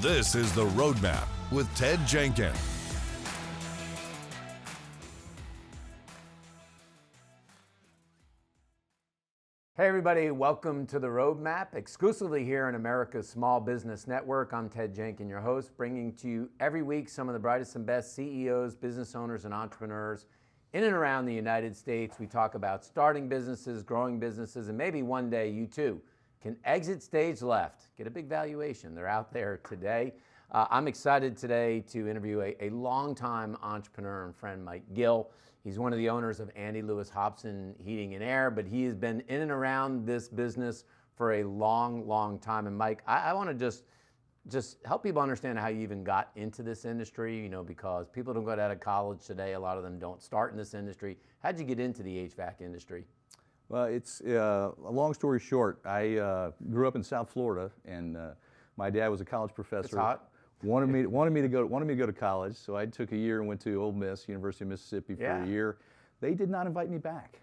This is The Roadmap with Ted Jenkins. Hey everybody, welcome to The Roadmap, exclusively here in America's Small Business Network. I'm Ted Jenkins, your host, bringing to you every week some of the brightest and best CEOs, business owners, and entrepreneurs in and around the United States. We talk about starting businesses, growing businesses, and maybe one day you too can exit stage left, get a big valuation. They're out there today. I'm excited today to interview a longtime entrepreneur and friend, Mike Gill. He's one of the owners of Andy Lewis Hobson Heating and Air, but he has been in and around this business for a long time. And Mike, I want to just help people understand how you even got into this industry, you know, because people don't go out of college today. A lot of them don't start in this industry. How'd you get into the HVAC industry? Well, it's a long story short. I grew up in South Florida, and my dad was a college professor. It's hot. Wanted me to go to college, so I took a year and went to Ole Miss, University of Mississippi, for a year. They did not invite me back,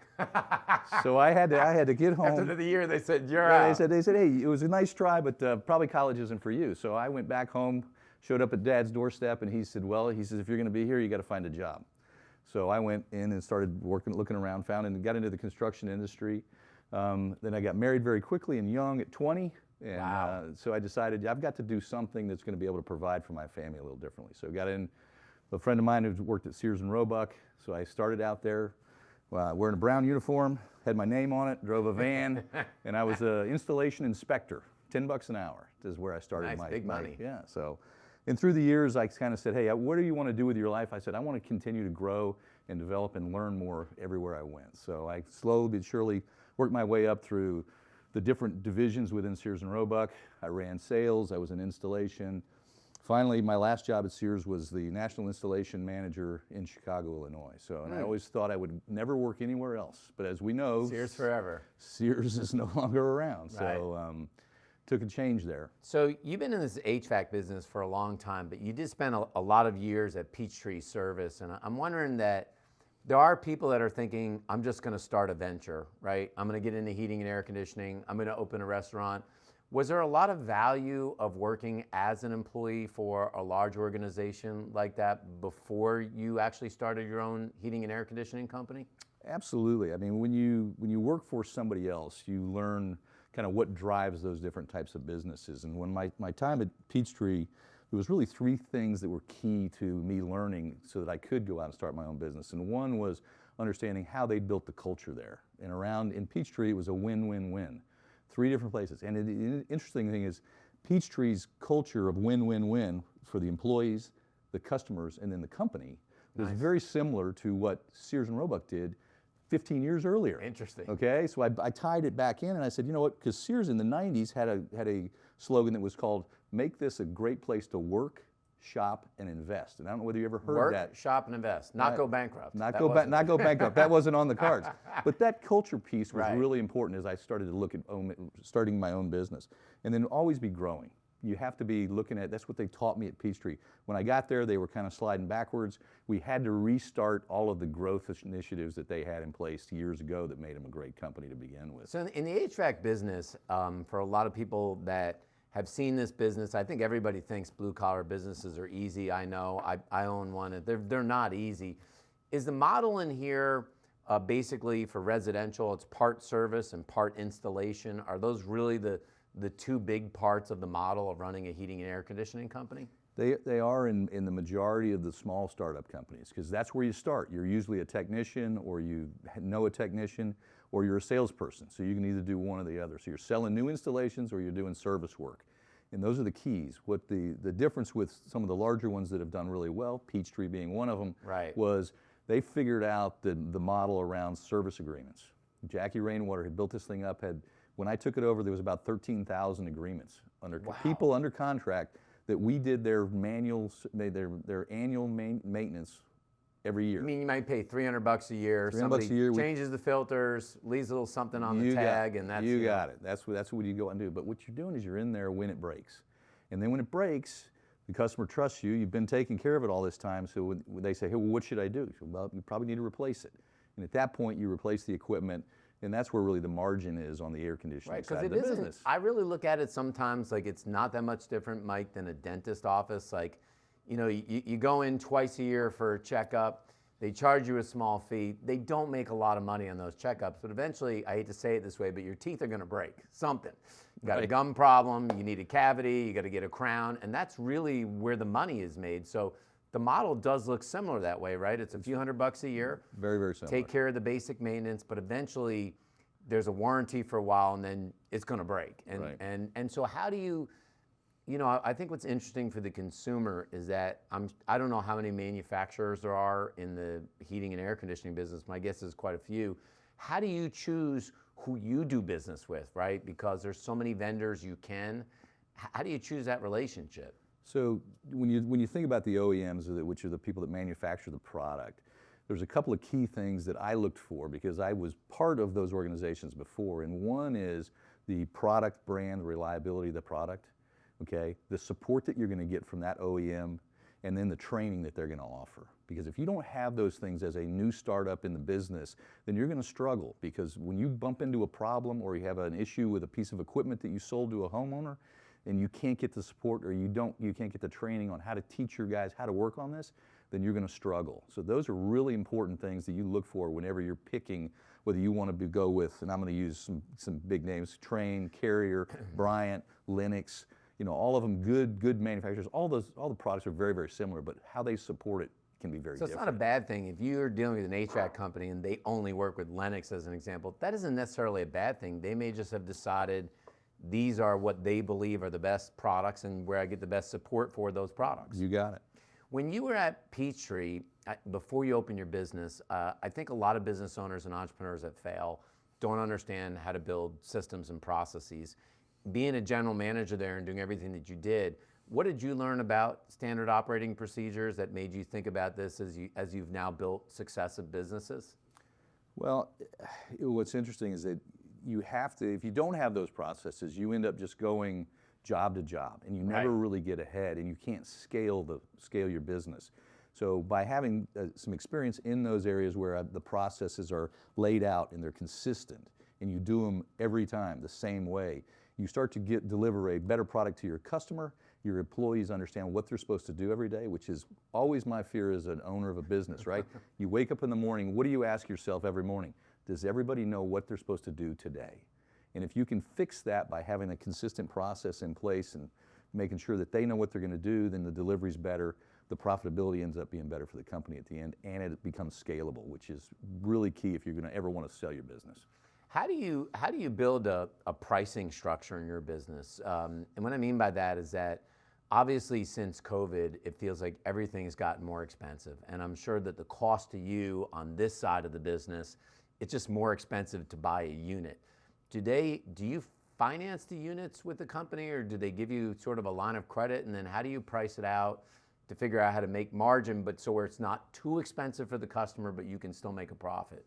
so I had to get home. After the year, they said you're out. They said, hey, it was a nice try, but probably college isn't for you. So I went back home, showed up at Dad's doorstep, and he said, if you're going to be here, you got to find a job. So I went in and started looking around, got into the construction industry. Then I got married very quickly and young at 20. And wow. So I decided I've got to do something that's going to be able to provide for my family a little differently. So I got in. A friend of mine who worked at Sears and Roebuck, so I started out there wearing a brown uniform, had my name on it, drove a van, and I was an installation inspector. $10 an hour is where I started. Nice, big money. Yeah. So, and through the years, I kind of said, hey, what do you want to do with your life? I said, I want to continue to grow and develop and learn more everywhere I went. So I slowly but surely worked my way up through the different divisions within Sears and Roebuck. I ran sales, I was in installation. Finally, my last job at Sears was the national installation manager in Chicago, Illinois. So, and I always thought I would never work anywhere else. But as we know, Sears forever. Sears is no longer around. Right. So took a change there. So you've been in this HVAC business for a long time, but you did spend a lot of years at Peachtree Service. And I'm wondering that there are people that are thinking, I'm just going to start a venture, right? I'm going to get into heating and air conditioning. I'm going to open a restaurant. Was there a lot of value of working as an employee for a large organization like that before you actually started your own heating and air conditioning company? Absolutely. I mean, when you work for somebody else, you learn kind of what drives those different types of businesses. And when my time at Peachtree, there was really three things that were key to me learning so that I could go out and start my own business. And one was understanding how they built the culture there. And in Peachtree, it was a win-win-win. Three different places. And the interesting thing is Peachtree's culture of win-win-win for the employees, the customers, and then the company was very similar to what Sears and Roebuck did 15 years earlier. Interesting. Okay, so I tied it back in and I said, you know what, because Sears in the 90s had a slogan that was called, make this a great place to work, shop, and invest. And I don't know whether you ever heard that. Work, shop, and invest. Not go bankrupt. Not go bankrupt. That wasn't on the cards. But that culture piece was really important as I started to look at starting my own business. And then always be growing. You have to be looking at, that's what they taught me at Peachtree. When I got there, they were kind of sliding backwards. We had to restart all of the growth initiatives that they had in place years ago that made them a great company to begin with. So in the HVAC business, for a lot of people that have seen this business, I think everybody thinks blue-collar businesses are easy. I know, I own one, and they're not easy. Is the model in here basically for residential, it's part service and part installation? Are those really the two big parts of the model of running a heating and air conditioning company? They are in the majority of the small startup companies, because that's where you start. You're usually a technician, or you know a technician, or you're a salesperson. So you can either do one or the other. So you're selling new installations or you're doing service work. And those are the keys. What the difference with some of the larger ones that have done really well, Peachtree being one of them, was they figured out the model around service agreements. Jackie Rainwater had built this thing up, when I took it over, there was about 13,000 agreements people under contract that we did their annual maintenance every year. I mean, you might pay $300 a year. $300 a year. Changes the filters, leaves a little something on the tag, and that's you got it. That's what you go and do. But what you're doing is you're in there when it breaks, and then when it breaks, the customer trusts you. You've been taking care of it all this time. So when they say, "Hey, well, what should I do?" So, well, you probably need to replace it. And at that point, you replace the equipment, And that's where really the margin is on the air conditioning Right, side because of it the isn't, business. I really look at it sometimes like it's not that much different, Mike, than a dentist office. Like, you know, you go in twice a year for a checkup, they charge you a small fee. They don't make a lot of money on those checkups, but eventually, I hate to say it this way, but your teeth are gonna break, something. You got a gum problem, you need a cavity, you gotta get a crown, and that's really where the money is made. So the model does look similar that way, right? It's a few $100 a year. Very, very similar. Take care of the basic maintenance, but eventually there's a warranty for a while and then it's gonna break. And, Right. and so how do you know, I think what's interesting for the consumer is that I don't know how many manufacturers there are in the heating and air conditioning business. My guess is quite a few. How do you choose who you do business with, right? Because there's so many vendors you can. How do you choose that relationship? So when you think about the OEMs, which are the people that manufacture the product, there's a couple of key things that I looked for because I was part of those organizations before. And one is the product brand, reliability of the product. Okay, the support that you're going to get from that OEM, and then the training that they're going to offer. Because if you don't have those things as a new startup in the business, then you're going to struggle. Because when you bump into a problem or you have an issue with a piece of equipment that you sold to a homeowner, and you can't get the support or you can't get the training on how to teach your guys how to work on this, then you're going to struggle. So those are really important things that you look for whenever you're picking whether you want to go with, and I'm going to use some big names: Trane, Carrier, Bryant, Lennox. You know, all of them good manufacturers. All the products are very, very similar, but how they support it can be very different. So it's not a bad thing. If you're dealing with an HVAC company and they only work with Lennox as an example, that isn't necessarily a bad thing. They may just have decided these are what they believe are the best products and where I get the best support for those products. You got it. When you were at Peachtree, before you opened your business, I think a lot of business owners and entrepreneurs that fail don't understand how to build systems and processes. Being a general manager there and doing everything that you did, what did you learn about standard operating procedures that made you think about this as you've now built successive businesses? Well, what's interesting is that you have to, if you don't have those processes, you end up just going job to job, and you never really get ahead, and you can't scale your business. So by having some experience in those areas where the processes are laid out and they're consistent, and you do them every time the same way, you start to deliver a better product to your customer. Your employees understand what they're supposed to do every day, which is always my fear as an owner of a business, right? You wake up in the morning, what do you ask yourself every morning? Does everybody know what they're supposed to do today? And if you can fix that by having a consistent process in place and making sure that they know what they're going to do, then the delivery's better, the profitability ends up being better for the company at the end, and it becomes scalable, which is really key if you're going to ever want to sell your business. How do you build a pricing structure in your business? And what I mean by that is that obviously since COVID, it feels like everything's gotten more expensive. And I'm sure that the cost to you on this side of the business, it's just more expensive to buy a unit. Do you finance the units with the company, or do they give you sort of a line of credit? And then how do you price it out to figure out how to make margin, but so where it's not too expensive for the customer, but you can still make a profit?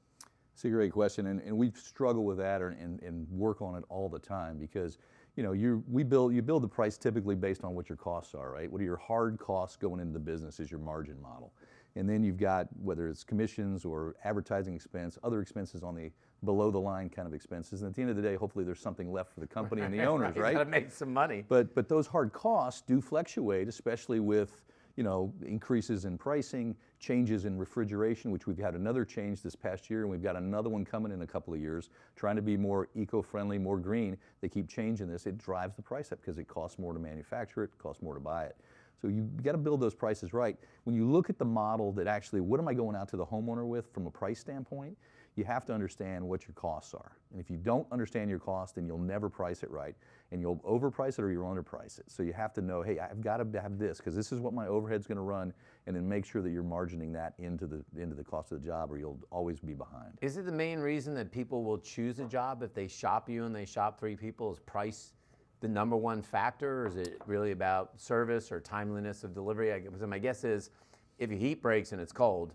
It's a great question, and we struggle with that and work on it all the time because, you know, you build the price typically based on what your costs are, right? What are your hard costs going into the business is your margin model. And then you've got, whether it's commissions or advertising expense, other expenses on the below the line kind of expenses. And at the end of the day, hopefully there's something left for the company and the owners, right? You gotta make some money. But those hard costs do fluctuate, especially with, you know, increases in pricing, changes in refrigeration, which we've had another change this past year, and we've got another one coming in a couple of years, trying to be more eco-friendly, more green. They keep changing this. It drives the price up because it costs more to manufacture it, costs more to buy it. So you got to build those prices right. When you look at the model that actually, what am I going out to the homeowner with from a price standpoint, you have to understand what your costs are. And if you don't understand your cost, then you'll never price it right. And you'll overprice it or you'll underprice it. So you have to know, hey, I've got to have this because this is what my overhead's going to run, and then make sure that you're margining that into the cost of the job, or you'll always be behind. Is it the main reason that people will choose a job if they shop you and they shop 3 people? Is price the number one factor, or is it really about service or timeliness of delivery? Because my guess is if your heat breaks and it's cold,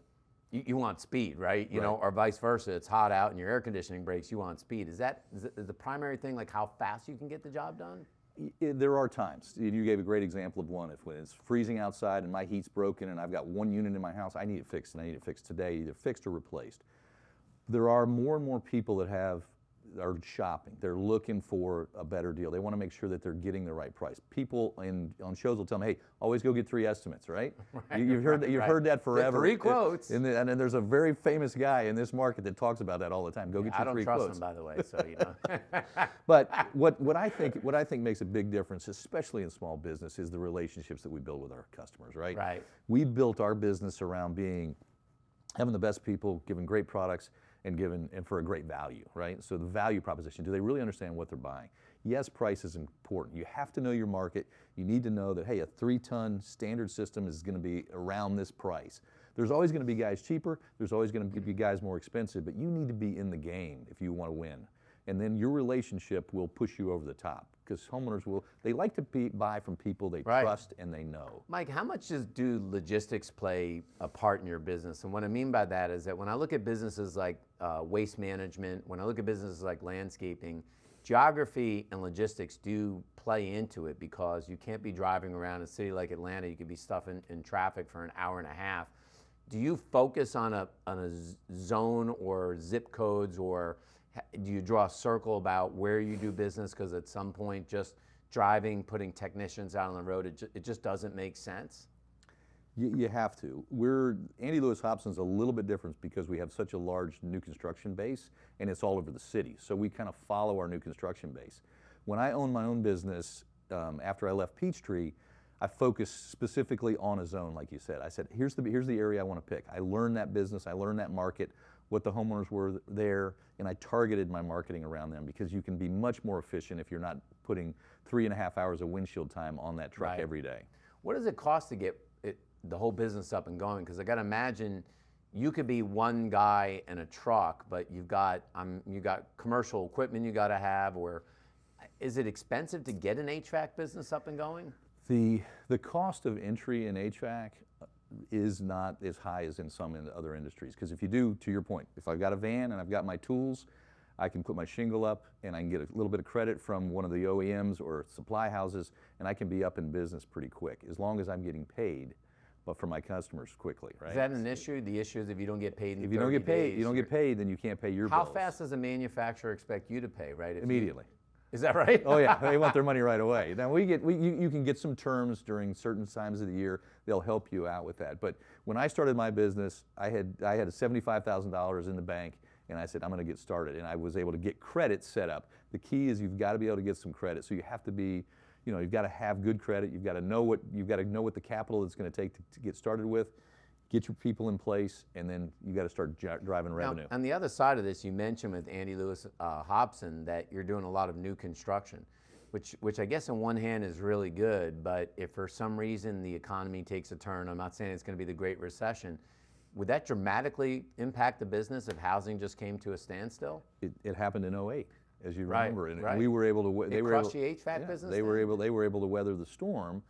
you want speed, right? You know, or vice versa. It's hot out and your air conditioning breaks, you want speed. Is the primary thing like how fast you can get the job done? There are times. You gave a great example of one. When it's freezing outside and my heat's broken and I've got one unit in my house, I need it fixed, and I need it fixed today, either fixed or replaced. There are more and more people that have are shopping. They're looking for a better deal. They want to make sure that they're getting the right price. People on shows will tell them, hey, always go get 3 estimates, right? You've heard that forever. 3 quotes. And there's a very famous guy in this market that talks about that all the time. Go get your 3 quotes. I don't trust him, by the way, so you know. But what I think makes a big difference, especially in small business, is the relationships that we build with our customers, right? Right. We built our business around having the best people, giving great products, and for a great value, right? So the value proposition, do they really understand what they're buying? Yes, price is important. You have to know your market. You need to know that, hey, a 3-ton standard system is going to be around this price. There's always going to be guys cheaper. There's always going to be guys more expensive, but you need to be in the game if you want to win. And then your relationship will push you over the top, because homeowners they like to buy from people they trust and they know. Mike, how much do logistics play a part in your business? And what I mean by that is that when I look at businesses like waste management, when I look at businesses like landscaping, geography and logistics do play into it, because you can't be driving around a city like Atlanta. You could be stuck in traffic for an hour and a half. Do you focus on a zone or zip codes, or do you draw a circle about where you do business? Because at some point, just driving, putting technicians out on the road, it just doesn't make sense. You have to. Andy Lewis Hobson's a little bit different because we have such a large new construction base, and it's all over the city. So we kind of follow our new construction base. When I owned my own business, after I left Peachtree, I focused specifically on a zone, like you said. I said, here's the area I want to pick. I learned that business, I learned that market, what the homeowners were there, and I targeted my marketing around them, because you can be much more efficient if you're not putting 3.5 hours of windshield time on that truck every day. What does it cost to get the whole business up and going? Because I got to imagine you could be one guy in a truck, but you've got commercial equipment you got to have, or is it expensive to get an HVAC business up and going? The cost of entry in HVAC is not as high as in some other industries. Because if you do, to your point, if I've got a van and I've got my tools, I can put my shingle up and I can get a little bit of credit from one of the OEMs or supply houses, and I can be up in business pretty quick, as long as I'm getting paid, but for my customers quickly, right? Is that an issue? The issue is if you don't get paid in 30 days. If you don't get paid, then you can't pay your bills. How fast does a manufacturer expect you to pay, right? Immediately. Is that right? Oh yeah, they want their money right away. Now you can get some terms during certain times of the year. They'll help you out with that. But when I started my business, I had $75,000 in the bank, and I said, I'm going to get started, and I was able to get credit set up. The key is you've got to be able to get some credit. So you have to be, you've got to have good credit. You've got to know what the capital it's going to take to get started with. Get your people in place, and then you got to start driving revenue. Now, on the other side of this, you mentioned with Andy Lewis Hobson that you're doing a lot of new construction, which I guess on one hand is really good, but if for some reason the economy takes a turn, I'm not saying it's going to be the Great Recession, would that dramatically impact the business if housing just came to a standstill? It happened in 2008, as you remember, and right. we were able to. They crushed the HVAC business. They were able to weather the storm.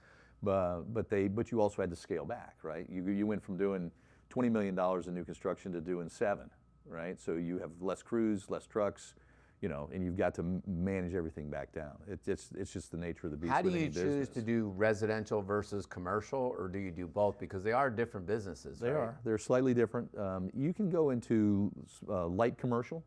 But you also had to scale back, right? You went from doing $20 million in new construction to doing $7 million, right? So you have less crews, less trucks, and you've got to manage everything back down. It's just the nature of the beast. How do you choose to do residential versus commercial, or do you do both? Because they are different businesses. They are. They're slightly different. You can go into light commercial,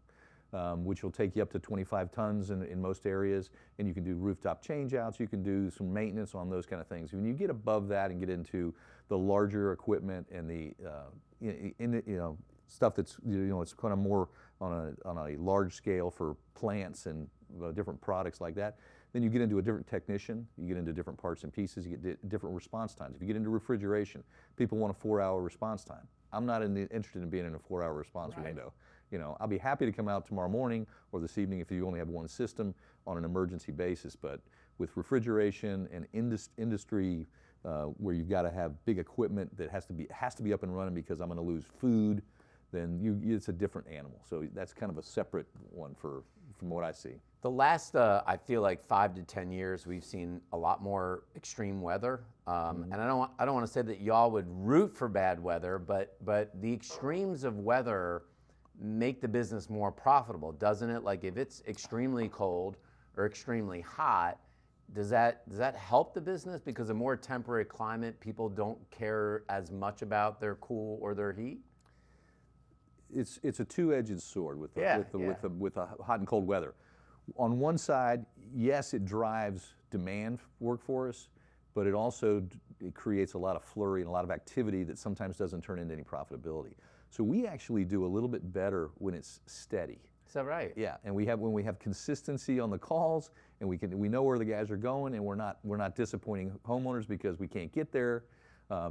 which will take you up to 25 tons in most areas, and you can do rooftop changeouts, you can do some maintenance on those kind of things. When you get above that and get into the larger equipment and the stuff that's it's kind of more on a large scale for plants and different products like that, then you get into a different technician, you get into different parts and pieces, you get different response times. If you get into refrigeration, people want a 4-hour response time. I'm not interested in being in a 4-hour response window. I'll be happy to come out tomorrow morning or this evening if you only have one system on an emergency basis. But with refrigeration and industry where you've got to have big equipment that has to be up and running because I'm going to lose food, then it's a different animal. So that's kind of a separate one from what I see. The last, I feel like 5 to 10 years, we've seen a lot more extreme weather. And I don't want to say that y'all would root for bad weather, but the extremes of weather make the business more profitable, doesn't it? Like if it's extremely cold or extremely hot, does that help the business? Because a more temperate climate, people don't care as much about their cool or their heat? it's a two-edged sword with the hot and cold weather. On one side, yes, it drives demand work for us, but it creates a lot of flurry and a lot of activity that sometimes doesn't turn into any profitability. So we actually do a little bit better when it's steady. Is that right? Yeah, and when we have consistency on the calls, and we know where the guys are going, and we're not disappointing homeowners because we can't get there,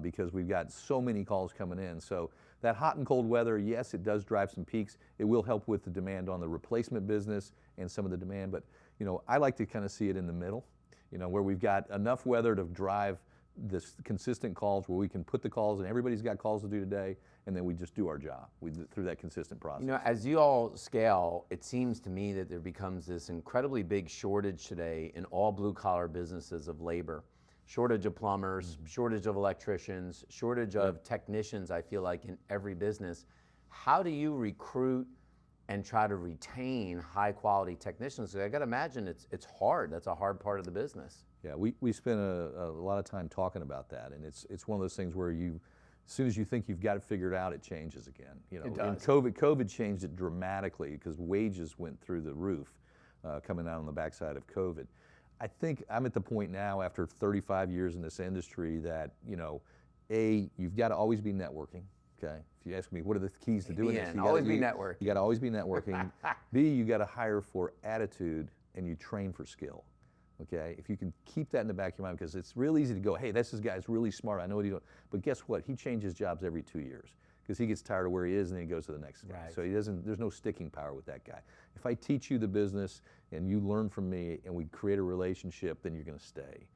because we've got so many calls coming in. So that hot and cold weather, yes, it does drive some peaks. It will help with the demand on the replacement business and some of the demand, but I like to kind of see it in the middle, where we've got enough weather to drive this consistent calls, where we can put the calls, and everybody's got calls to do today, and then we just do our job through that consistent process. As you all scale, it seems to me that there becomes this incredibly big shortage today in all blue-collar businesses of labor. Shortage of plumbers, shortage of electricians, shortage of technicians, I feel like, in every business. How do you recruit and try to retain high-quality technicians? I got to imagine it's hard. That's a hard part of the business. Yeah, we spend a lot of time talking about that, and it's one of those things where as soon as you think you've got it figured out, it changes again. It does. And COVID changed it dramatically because wages went through the roof coming out on the backside of COVID. I think I'm at the point now, after 35 years in this industry, that you've got to always be networking. Okay, if you ask me what are the keys to doing this, you always be networking. You got to always be networking. B, you got to hire for attitude, and you train for skill. Okay, if you can keep that in the back of your mind, because it's real easy to go, hey, this guy's really smart, I know what he's doing. But guess what? He changes jobs every 2 years because he gets tired of where he is and then he goes to the next guy. So there's no sticking power with that guy. If I teach you the business and you learn from me and we create a relationship, then you're going to stay.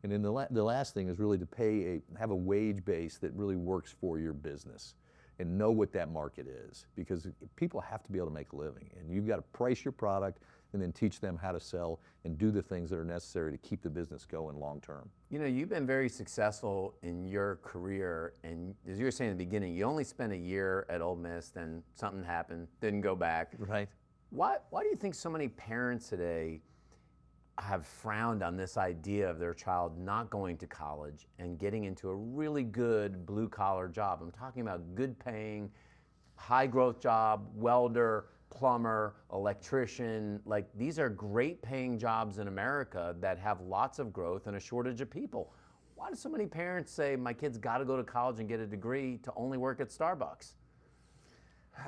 And then the last thing is really to have a wage base that really works for your business and know what that market is, because people have to be able to make a living, and you've got to price your product and then teach them how to sell and do the things that are necessary to keep the business going long term. You've been very successful in your career, and as you were saying in the beginning, you only spent a year at Ole Miss, then something happened, didn't go back. Right. Why do you think so many parents today have frowned on this idea of their child not going to college and getting into a really good blue-collar job? I'm talking about good-paying, high-growth job, welder, plumber, electrician. Like, these are great-paying jobs in America that have lots of growth and a shortage of people. Why do so many parents say, my kid's got to go to college and get a degree to only work at Starbucks?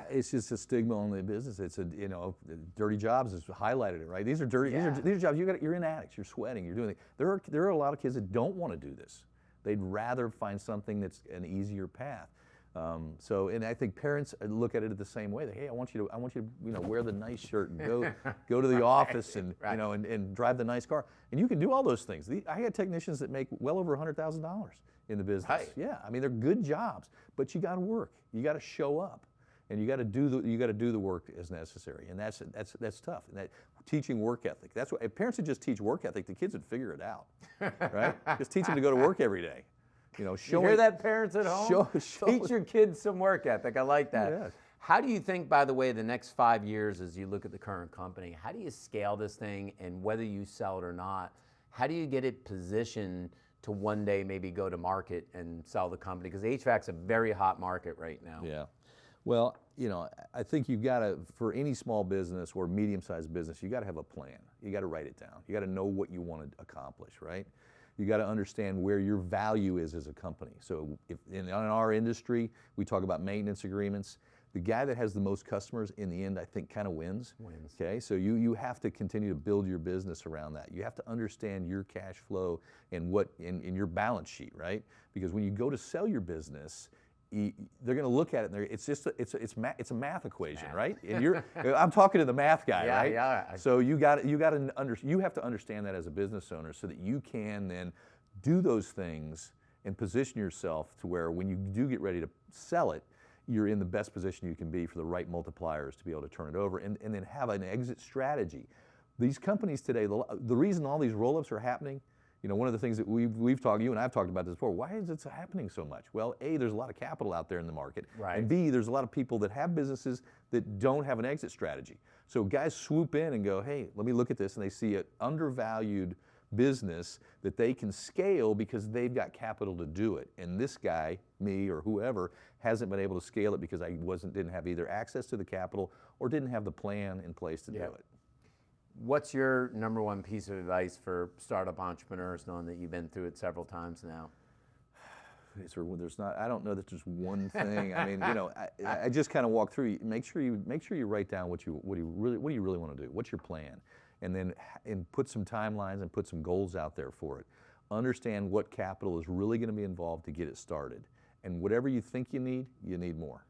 It's just a stigma on the business. It's dirty jobs has highlighted it, right? These are dirty. Yeah. These are jobs. You're in addicts. You're sweating. You're doing it. There are a lot of kids that don't want to do this. They'd rather find something that's an easier path. And I think parents look at it the same way. Hey, I want you to wear the nice shirt and go to the office and and drive the nice car. And you can do all those things. I had technicians that make well over $100,000 in the business. Right. Yeah, I mean, they're good jobs, but you got to work. You got to show up. And you got to do the work as necessary, and that's tough. And that teaching work ethic. That's what if parents would just teach work ethic, the kids would figure it out, right? Just teach them to go to work every day. You hear that, parents at home? Teach your kids some work ethic. I like that. Yes. How do you think, by the way, the next 5 years, as you look at the current company, how do you scale this thing, and whether you sell it or not, how do you get it positioned to one day maybe go to market and sell the company? Because HVAC's a very hot market right now. Yeah. Well, I think you've got to, for any small business or medium-sized business, you got to have a plan. You got to write it down. You got to know what you want to accomplish, right? You got to understand where your value is as a company. So if in our industry, we talk about maintenance agreements. The guy that has the most customers in the end, I think, kind of wins. Okay, so you have to continue to build your business around that. You have to understand your cash flow and what in your balance sheet, right? Because when you go to sell your business, they're going to look at it and it's a math equation, right? And I'm talking to the math guy, right? Yeah. So you have to understand that as a business owner, so that you can then do those things and position yourself to where when you do get ready to sell it, you're in the best position you can be for the right multipliers to be able to turn it over and then have an exit strategy. These companies today, the reason all these roll-ups are happening, one of the things that we've talked, you and I've talked about this before, why is it happening so much? Well, A, there's a lot of capital out there in the market. Right. And B, there's a lot of people that have businesses that don't have an exit strategy. So guys swoop in and go, hey, let me look at this, and they see an undervalued business that they can scale because they've got capital to do it. And this guy, me or whoever, hasn't been able to scale it because I didn't have either access to the capital or didn't have the plan in place to do it. What's your number one piece of advice for startup entrepreneurs, knowing that you've been through it several times now? There's not. I don't know that there's one thing. I mean, I just kind of walk through. Make sure you write down what you really want to do. What's your plan, and put some timelines and put some goals out there for it. Understand what capital is really going to be involved to get it started, and whatever you think you need more.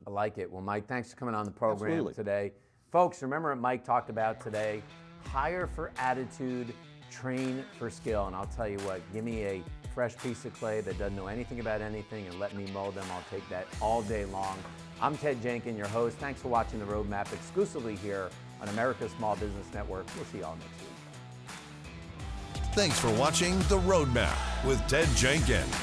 I like it. Well, Mike, thanks for coming on the program today. Folks, remember what Mike talked about today: hire for attitude, train for skill. And I'll tell you what, give me a fresh piece of clay that doesn't know anything about anything and let me mold them. I'll take that all day long. I'm Ted Jenkins, your host. Thanks for watching The Roadmap exclusively here on America's Small Business Network. We'll see y'all next week. Thanks for watching The Roadmap with Ted Jenkins.